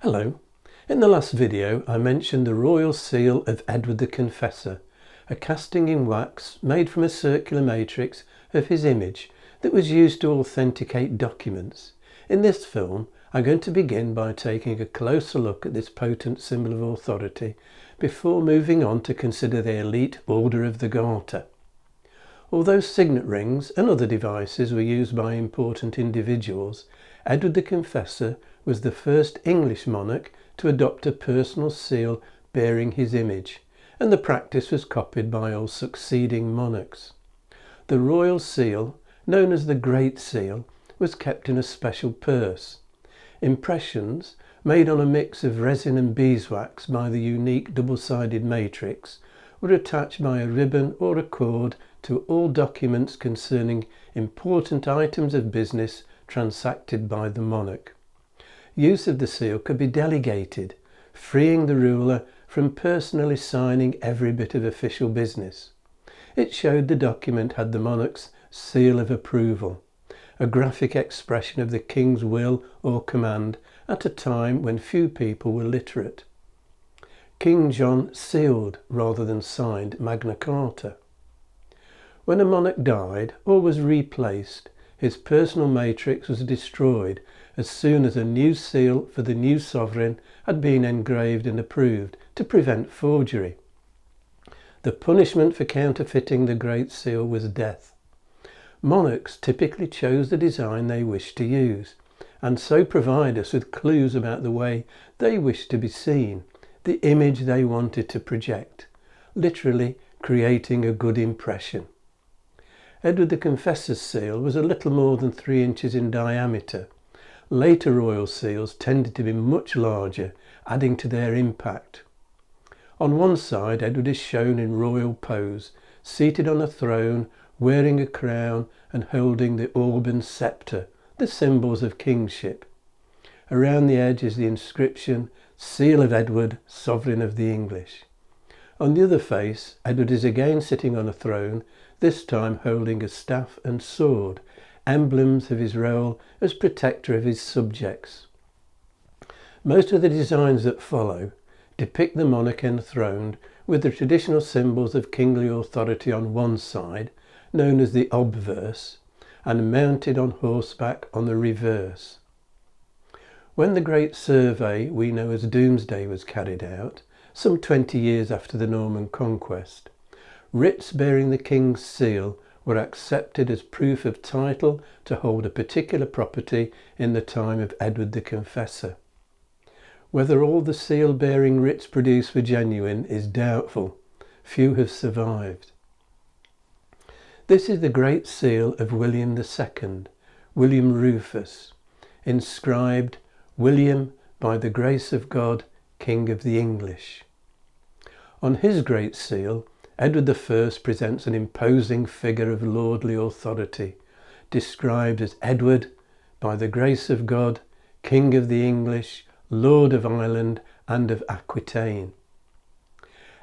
Hello. In the last video I mentioned the royal seal of Edward the Confessor, a casting in wax made from a circular matrix of his image that was used to authenticate documents. In this film I'm going to begin by taking a closer look at this potent symbol of authority before moving on to consider the elite Order of the Garter. Although signet rings and other devices were used by important individuals, Edward the Confessor was the first English monarch to adopt a personal seal bearing his image, and the practice was copied by all succeeding monarchs. The royal seal, known as the Great Seal, was kept in a special purse. Impressions, made on a mix of resin and beeswax by the unique double-sided matrix, were attached by a ribbon or a cord to all documents concerning important items of business transacted by the monarch. Use of the seal could be delegated, freeing the ruler from personally signing every bit of official business. It showed the document had the monarch's seal of approval, a graphic expression of the king's will or command at a time when few people were literate. King John sealed rather than signed Magna Carta. When a monarch died or was replaced, his personal matrix was destroyed as soon as a new seal for the new sovereign had been engraved and approved to prevent forgery. The punishment for counterfeiting the Great Seal was death. Monarchs typically chose the design they wished to use, and so provide us with clues about the way they wished to be seen, the image they wanted to project, literally creating a good impression. Edward the Confessor's seal was a little more than 3 inches in diameter. Later royal seals tended to be much larger, adding to their impact. On one side, Edward is shown in royal pose, seated on a throne, wearing a crown and holding the orb and sceptre, the symbols of kingship. Around the edge is the inscription, "Seal of Edward, Sovereign of the English." On the other face, Edward is again sitting on a throne, this time holding a staff and sword, emblems of his role as protector of his subjects. Most of the designs that follow depict the monarch enthroned with the traditional symbols of kingly authority on one side, known as the obverse, and mounted on horseback on the reverse. When the Great Survey we know as Doomsday was carried out, some 20 years after the Norman conquest, writs bearing the king's seal were accepted as proof of title to hold a particular property in the time of Edward the Confessor. Whether all the seal-bearing writs produced were genuine is doubtful. Few have survived. This is the Great Seal of William II, William Rufus, inscribed, "William, by the grace of God, King of the English." On his Great Seal, Edward I presents an imposing figure of lordly authority, described as Edward, by the grace of God, King of the English, Lord of Ireland and of Aquitaine.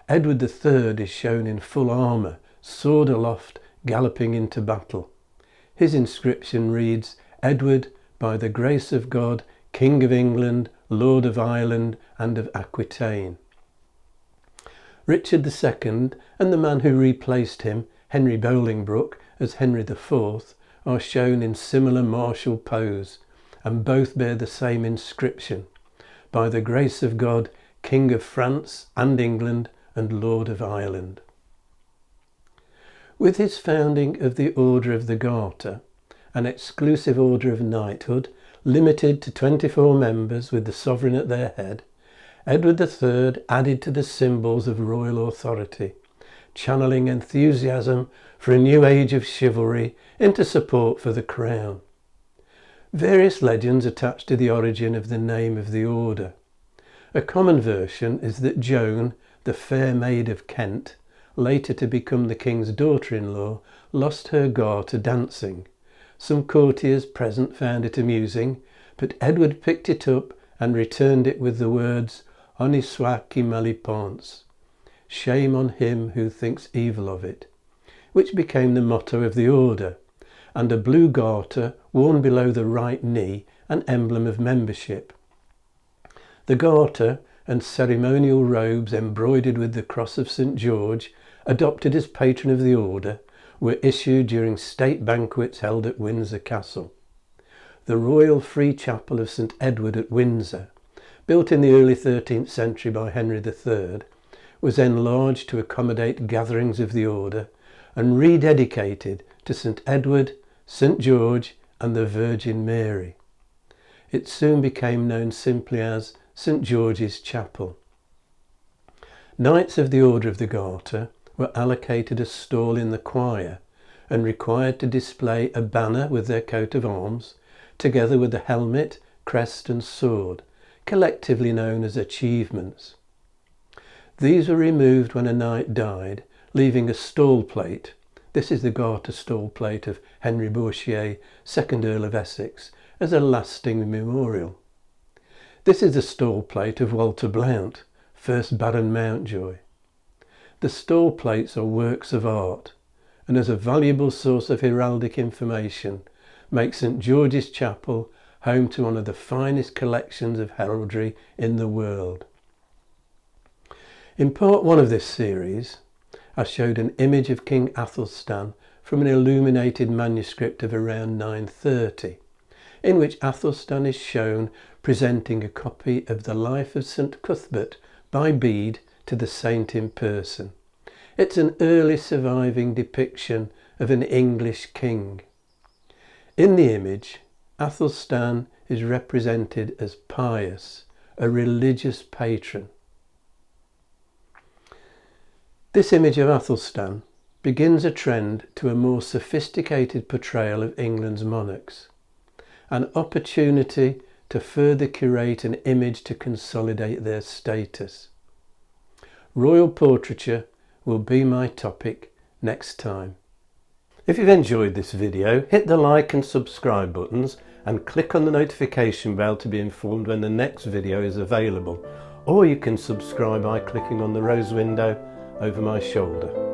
Edward III is shown in full armour, sword aloft, galloping into battle. His inscription reads, "Edward, by the grace of God, King of England, Lord of Ireland and of Aquitaine." Richard II and the man who replaced him, Henry Bolingbroke, as Henry IV, are shown in similar martial pose, and both bear the same inscription, "By the grace of God, King of France and England and Lord of Ireland." With his founding of the Order of the Garter, an exclusive order of knighthood, limited to 24 members with the sovereign at their head, Edward III added to the symbols of royal authority, channeling enthusiasm for a new age of chivalry into support for the crown. Various legends attach to the origin of the name of the order. A common version is that Joan, the fair maid of Kent, later to become the king's daughter-in-law, lost her garter dancing. Some courtiers present found it amusing, but Edward picked it up and returned it with the words, "Honi soit qui mal y pense," shame on him who thinks evil of it, which became the motto of the order, and a blue garter worn below the right knee, an emblem of membership. The Garter and ceremonial robes embroidered with the cross of St. George, adopted as patron of the order, were issued during state banquets held at Windsor Castle. The Royal Free Chapel of St. Edward at Windsor, built in the early 13th century by Henry III, was enlarged to accommodate gatherings of the order and rededicated to St. Edward, St. George and the Virgin Mary. It soon became known simply as St. George's Chapel. Knights of the Order of the Garter were allocated a stall in the choir and required to display a banner with their coat of arms, together with the helmet, crest and sword, collectively known as achievements. These were removed when a knight died, leaving a stall plate. This is the Garter stall plate of Henry Bourchier, 2nd Earl of Essex, as a lasting memorial. This is the stall plate of Walter Blount, 1st Baron Mountjoy. The stall plates are works of art, and as a valuable source of heraldic information, make St. George's Chapel home to one of the finest collections of heraldry in the world. In part 1 of this series, I showed an image of King Athelstan from an illuminated manuscript of around 930, in which Athelstan is shown presenting a copy of the Life of St. Cuthbert by Bede to the saint in person. It's an early surviving depiction of an English king. In the image, Athelstan is represented as pious, a religious patron. This image of Athelstan begins a trend to a more sophisticated portrayal of England's monarchs, an opportunity to further curate an image to consolidate their status. Royal portraiture will be my topic next time. If you've enjoyed this video, hit the like and subscribe buttons and click on the notification bell to be informed when the next video is available, or you can subscribe by clicking on the rose window over my shoulder.